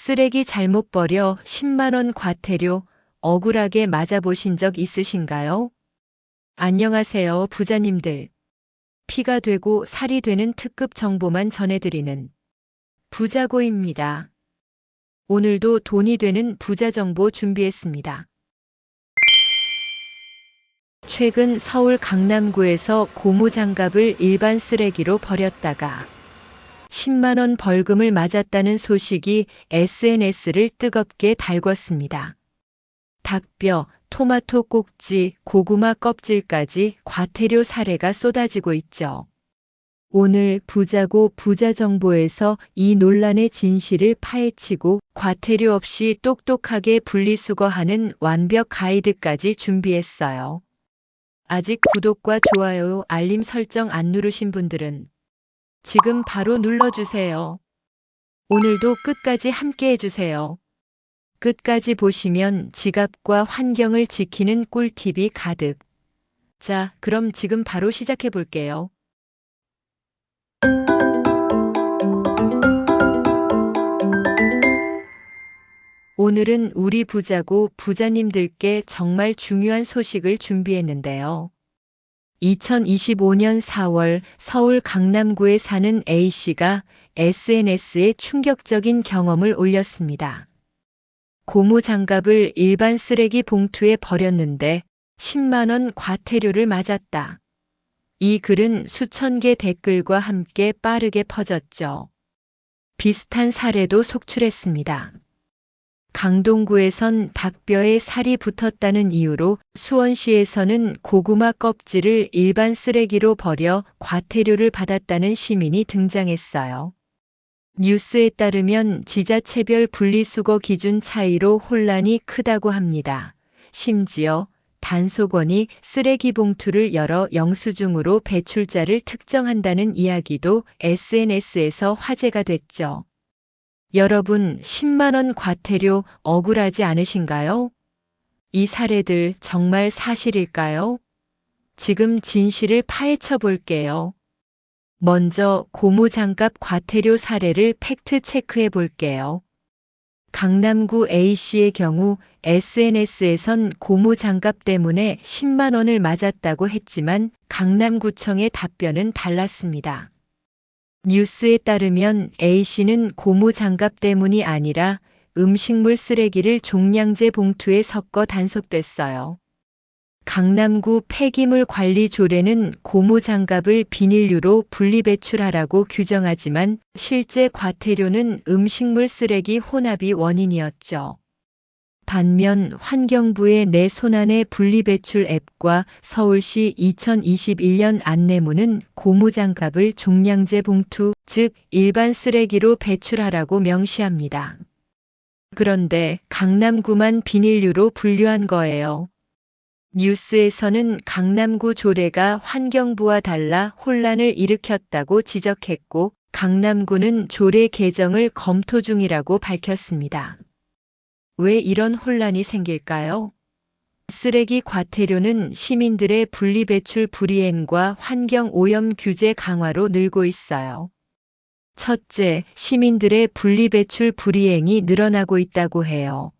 쓰레기 잘못 버려 10만 원 과태료 억울하게 맞아보신 적 있으신가요? 안녕하세요, 부자님들. 피가 되고 살이 되는 특급 정보만 전해드리는 부자고입니다. 오늘도 돈이 되는 부자 정보 준비했습니다. 최근 서울 강남구에서 고무장갑을 일반 쓰레기로 버렸다가 10만 원 벌금을 맞았다는 소식이 SNS를 뜨겁게 달궜습니다. 닭뼈, 토마토 꼭지, 고구마 껍질까지 과태료 사례가 쏟아지고 있죠. 오늘 부자고 부자 정보에서 이 논란의 진실을 파헤치고 과태료 없이 똑똑하게 분리수거하는 완벽 가이드까지 준비했어요. 아직 구독과 좋아요, 알림 설정 안 누르신 분들은 지금 바로 눌러주세요. 오늘도 끝까지 함께 해주세요. 끝까지 보시면 지갑과 환경을 지키는 꿀팁이 가득. 자, 그럼 지금 바로 시작해 볼게요. 오늘은 우리 부자고 부자님들께 정말 중요한 소식을 준비했는데요. 2025년 4월 서울 강남구에 사는 A씨가 SNS에 충격적인 경험을 올렸습니다. 고무장갑을 일반 쓰레기 봉투에 버렸는데 10만 원 과태료를 맞았다. 이 글은 수천 개 댓글과 함께 빠르게 퍼졌죠. 비슷한 사례도 속출했습니다. 강동구에선 닭뼈에 살이 붙었다는 이유로 수원시에서는 고구마 껍질을 일반 쓰레기로 버려 과태료를 받았다는 시민이 등장했어요. 뉴스에 따르면 지자체별 분리수거 기준 차이로 혼란이 크다고 합니다. 심지어 단속원이 쓰레기 봉투를 열어 영수증으로 배출자를 특정한다는 이야기도 SNS에서 화제가 됐죠. 여러분, 10만 원 과태료 억울하지 않으신가요? 이 사례들 정말 사실일까요? 지금 진실을 파헤쳐 볼게요. 먼저 고무장갑 과태료 사례를 팩트 체크해 볼게요. 강남구 A씨의 경우 SNS에선 고무장갑 때문에 10만 원을 맞았다고 했지만 강남구청의 답변은 달랐습니다. 뉴스에 따르면 A씨는 고무장갑 때문이 아니라 음식물 쓰레기를 종량제 봉투에 섞어 단속됐어요. 강남구 폐기물 관리 조례는 고무장갑을 비닐류로 분리배출하라고 규정하지만 실제 과태료는 음식물 쓰레기 혼합이 원인이었죠. 반면 환경부의 내 손안의 분리배출 앱과 서울시 2021년 안내문은 고무장갑을 종량제 봉투, 즉 일반 쓰레기로 배출하라고 명시합니다. 그런데 강남구만 비닐류로 분류한 거예요. 뉴스에서는 강남구 조례가 환경부와 달라 혼란을 일으켰다고 지적했고 강남구는 조례 개정을 검토 중이라고 밝혔습니다. 왜 이런 혼란이 생길까요? 쓰레기 과태료는 시민들의 분리배출 불이행과 환경오염 규제 강화로 늘고 있어요. 첫째, 시민들의 분리배출 불이행이 늘어나고 있다고 해요.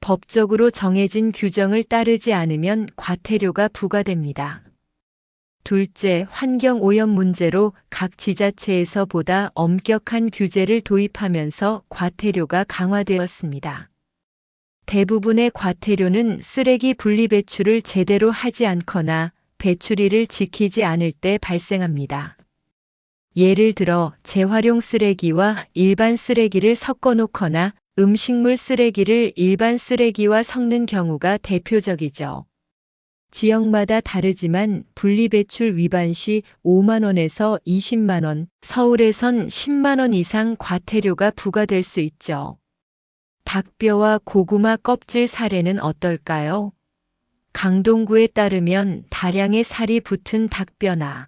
법적으로 정해진 규정을 따르지 않으면 과태료가 부과됩니다. 둘째, 환경오염 문제로 각 지자체에서 보다 엄격한 규제를 도입하면서 과태료가 강화되었습니다. 대부분의 과태료는 쓰레기 분리배출을 제대로 하지 않거나 배출일을 지키지 않을 때 발생합니다. 예를 들어 재활용 쓰레기와 일반 쓰레기를 섞어 놓거나 음식물 쓰레기를 일반 쓰레기와 섞는 경우가 대표적이죠. 지역마다 다르지만 분리배출 위반 시 5만 원에서 20만 원, 서울에선 10만 원 이상 과태료가 부과될 수 있죠. 닭뼈와 고구마 껍질 사례는 어떨까요? 강동구에 따르면 다량의 살이 붙은 닭뼈나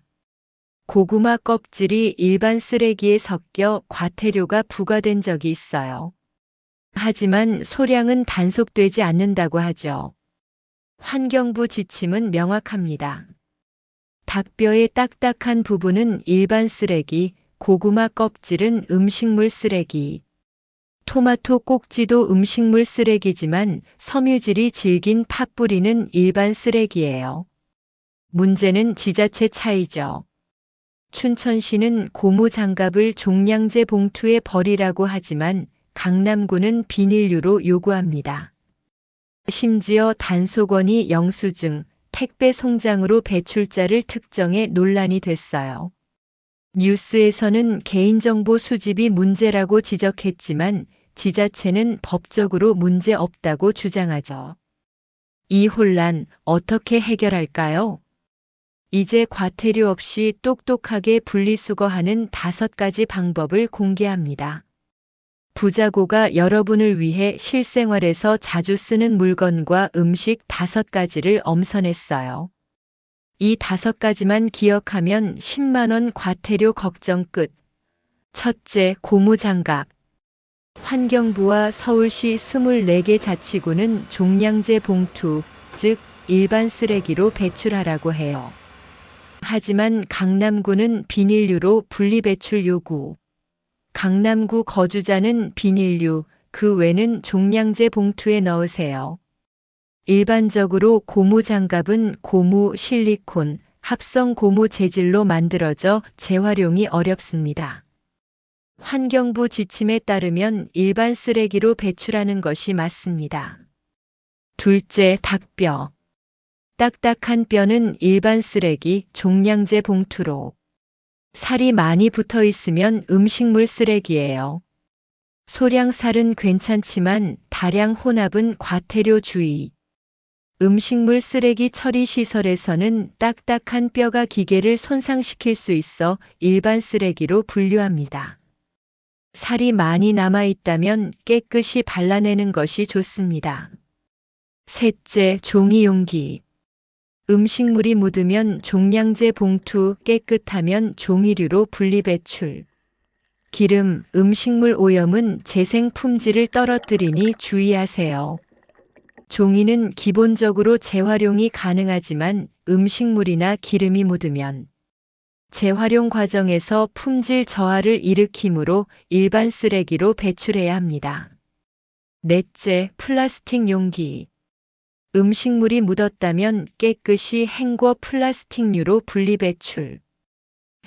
고구마 껍질이 일반 쓰레기에 섞여 과태료가 부과된 적이 있어요. 하지만 소량은 단속되지 않는다고 하죠. 환경부 지침은 명확합니다. 닭뼈의 딱딱한 부분은 일반 쓰레기, 고구마 껍질은 음식물 쓰레기. 토마토 꼭지도 음식물 쓰레기지만 섬유질이 질긴 팥뿌리는 일반 쓰레기예요. 문제는 지자체 차이죠. 춘천시는 고무장갑을 종량제 봉투에 버리라고 하지만 강남구는 비닐류로 요구합니다. 심지어 단속원이 영수증, 택배 송장으로 배출자를 특정해 논란이 됐어요. 뉴스에서는 개인정보 수집이 문제라고 지적했지만 지자체는 법적으로 문제 없다고 주장하죠. 이 혼란 어떻게 해결할까요? 이제 과태료 없이 똑똑하게 분리수거하는 5가지 방법을 공개합니다. 부자고가 여러분을 위해 실생활에서 자주 쓰는 물건과 음식 5가지를 엄선했어요. 이 5가지만 기억하면 10만 원 과태료 걱정 끝. 첫째, 고무장갑. 환경부와 서울시 24개 자치구는 종량제 봉투, 즉 일반 쓰레기로 배출하라고 해요. 하지만 강남구는 비닐류로 분리배출 요구. 강남구 거주자는 비닐류, 그 외는 종량제 봉투에 넣으세요. 일반적으로 고무장갑은 고무, 실리콘, 합성 고무 재질로 만들어져 재활용이 어렵습니다. 환경부 지침에 따르면 일반 쓰레기로 배출하는 것이 맞습니다. 둘째, 닭뼈. 딱딱한 뼈는 일반 쓰레기, 종량제 봉투로. 살이 많이 붙어 있으면 음식물 쓰레기예요. 소량 살은 괜찮지만 다량 혼합은 과태료 주의. 음식물 쓰레기 처리 시설에서는 딱딱한 뼈가 기계를 손상시킬 수 있어 일반 쓰레기로 분류합니다. 살이 많이 남아 있다면 깨끗이 발라내는 것이 좋습니다. 셋째, 종이 용기. 음식물이 묻으면 종량제 봉투, 깨끗하면 종이류로 분리배출. 기름, 음식물 오염은 재생 품질을 떨어뜨리니 주의하세요. 종이는 기본적으로 재활용이 가능하지만 음식물이나 기름이 묻으면 재활용 과정에서 품질 저하를 일으키므로 일반 쓰레기로 배출해야 합니다. 넷째, 플라스틱 용기. 음식물이 묻었다면 깨끗이 헹궈 플라스틱류로 분리배출.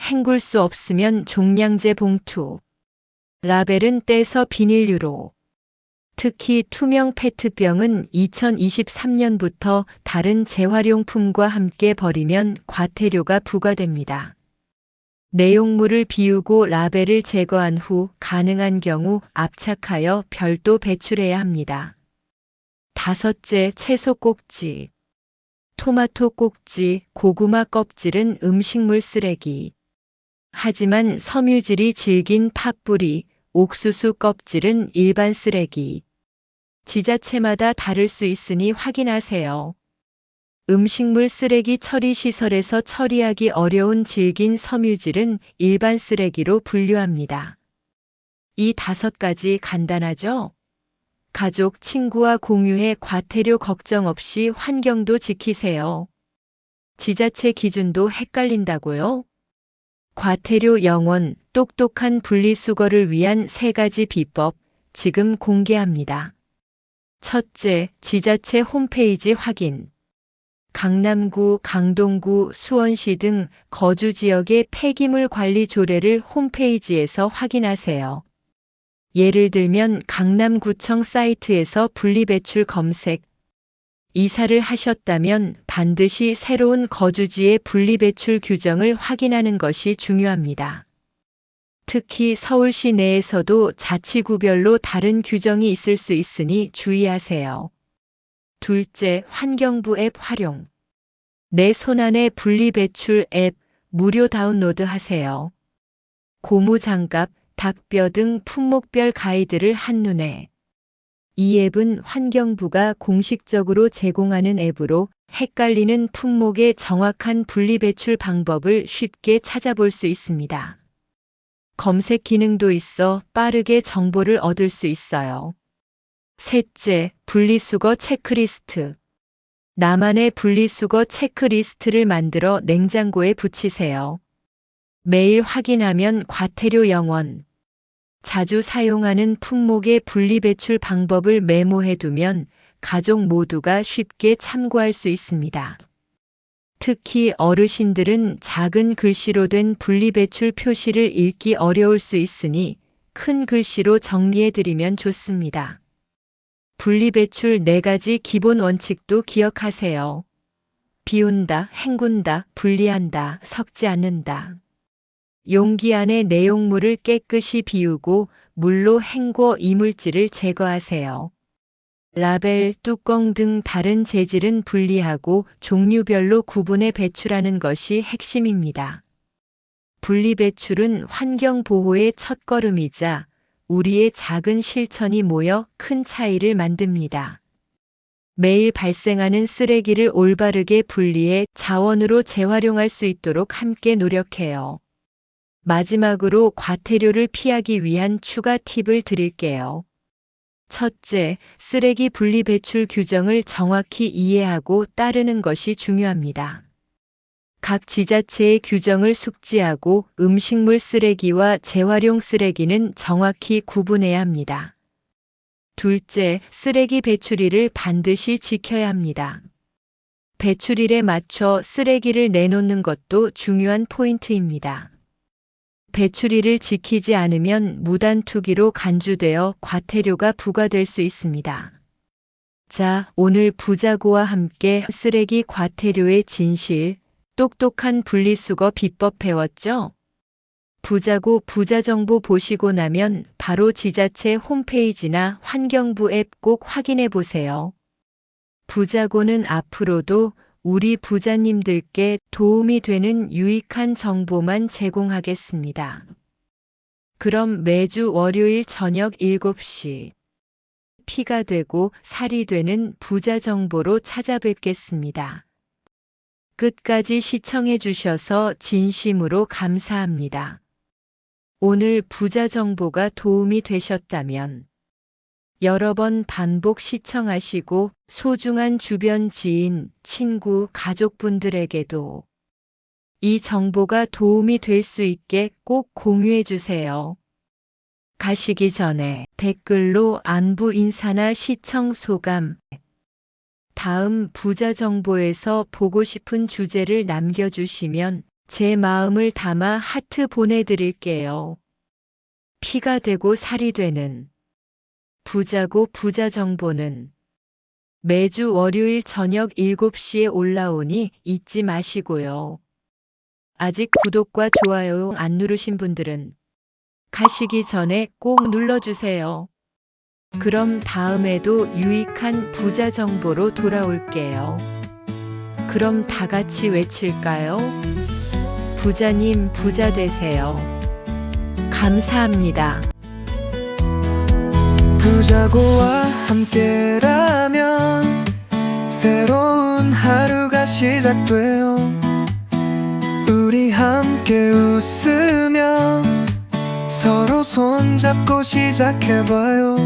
헹굴 수 없으면 종량제 봉투. 라벨은 떼서 비닐류로. 특히 투명 페트병은 2023년부터 다른 재활용품과 함께 버리면 과태료가 부과됩니다. 내용물을 비우고 라벨을 제거한 후 가능한 경우 압착하여 별도 배출해야 합니다. 다섯째, 채소 꼭지. 토마토 꼭지, 고구마 껍질은 음식물 쓰레기. 하지만 섬유질이 질긴 팥뿌리, 옥수수 껍질은 일반 쓰레기. 지자체마다 다를 수 있으니 확인하세요. 음식물 쓰레기 처리 시설에서 처리하기 어려운 질긴 섬유질은 일반 쓰레기로 분류합니다. 이 5가지 간단하죠? 가족, 친구와 공유해 과태료 걱정 없이 환경도 지키세요. 지자체 기준도 헷갈린다고요? 과태료 0원, 똑똑한 분리수거를 위한 3가지 비법, 지금 공개합니다. 첫째, 지자체 홈페이지 확인. 강남구, 강동구, 수원시 등 거주 지역의 폐기물 관리 조례를 홈페이지에서 확인하세요. 예를 들면 강남구청 사이트에서 분리배출 검색. 이사를 하셨다면 반드시 새로운 거주지의 분리배출 규정을 확인하는 것이 중요합니다. 특히 서울시 내에서도 자치구별로 다른 규정이 있을 수 있으니 주의하세요. 둘째, 환경부 앱 활용. 내 손안의 분리배출 앱 무료 다운로드 하세요. 고무장갑, 닭뼈 등 품목별 가이드를 한눈에. 이 앱은 환경부가 공식적으로 제공하는 앱으로 헷갈리는 품목의 정확한 분리배출 방법을 쉽게 찾아볼 수 있습니다. 검색 기능도 있어 빠르게 정보를 얻을 수 있어요. 셋째, 분리수거 체크리스트. 나만의 분리수거 체크리스트를 만들어 냉장고에 붙이세요. 매일 확인하면 과태료 0원. 자주 사용하는 품목의 분리배출 방법을 메모해두면 가족 모두가 쉽게 참고할 수 있습니다. 특히 어르신들은 작은 글씨로 된 분리배출 표시를 읽기 어려울 수 있으니 큰 글씨로 정리해드리면 좋습니다. 분리배출 4가지 기본 원칙도 기억하세요. 비운다, 헹군다, 분리한다, 섞지 않는다. 용기 안에 내용물을 깨끗이 비우고 물로 헹궈 이물질을 제거하세요. 라벨, 뚜껑 등 다른 재질은 분리하고 종류별로 구분해 배출하는 것이 핵심입니다. 분리배출은 환경보호의 첫걸음이자 우리의 작은 실천이 모여 큰 차이를 만듭니다. 매일 발생하는 쓰레기를 올바르게 분리해 자원으로 재활용할 수 있도록 함께 노력해요. 마지막으로 과태료를 피하기 위한 추가 팁을 드릴게요. 첫째, 쓰레기 분리 배출 규정을 정확히 이해하고 따르는 것이 중요합니다. 각 지자체의 규정을 숙지하고 음식물 쓰레기와 재활용 쓰레기는 정확히 구분해야 합니다. 둘째, 쓰레기 배출일을 반드시 지켜야 합니다. 배출일에 맞춰 쓰레기를 내놓는 것도 중요한 포인트입니다. 배출일을 지키지 않으면 무단 투기로 간주되어 과태료가 부과될 수 있습니다. 자, 오늘 부자고와 함께 쓰레기 과태료의 진실, 똑똑한 분리수거 비법 배웠죠? 부자고 부자정보 보시고 나면 바로 지자체 홈페이지나 환경부 앱 꼭 확인해 보세요. 부자고는 앞으로도 우리 부자님들께 도움이 되는 유익한 정보만 제공하겠습니다. 그럼 매주 월요일 저녁 7시 피가 되고 살이 되는 부자 정보로 찾아뵙겠습니다. 끝까지 시청해 주셔서 진심으로 감사합니다. 오늘 부자 정보가 도움이 되셨다면 여러 번 반복 시청하시고 소중한 주변 지인, 친구, 가족분들에게도 이 정보가 도움이 될 수 있게 꼭 공유해 주세요. 가시기 전에 댓글로 안부 인사나 시청 소감, 다음 부자 정보에서 보고 싶은 주제를 남겨주시면 제 마음을 담아 하트 보내드릴게요. 피가 되고 살이 되는 부자고 부자 정보는 매주 월요일 저녁 7시에 올라오니 잊지 마시고요. 아직 구독과 좋아요 안 누르신 분들은 가시기 전에 꼭 눌러주세요. 그럼 다음에도 유익한 부자 정보로 돌아올게요. 그럼 다 같이 외칠까요? 부자님 부자 되세요. 감사합니다. 부자고와 함께라면 새로운 하루가 시작돼요. 우리 함께 웃으며 서로 손잡고 시작해봐요.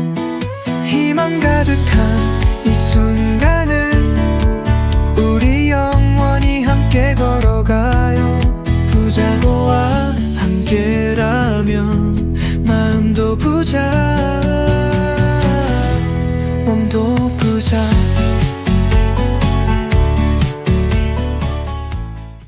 희망 가득한 이 순간을 우리 영원히 함께 걸어가요. 부자고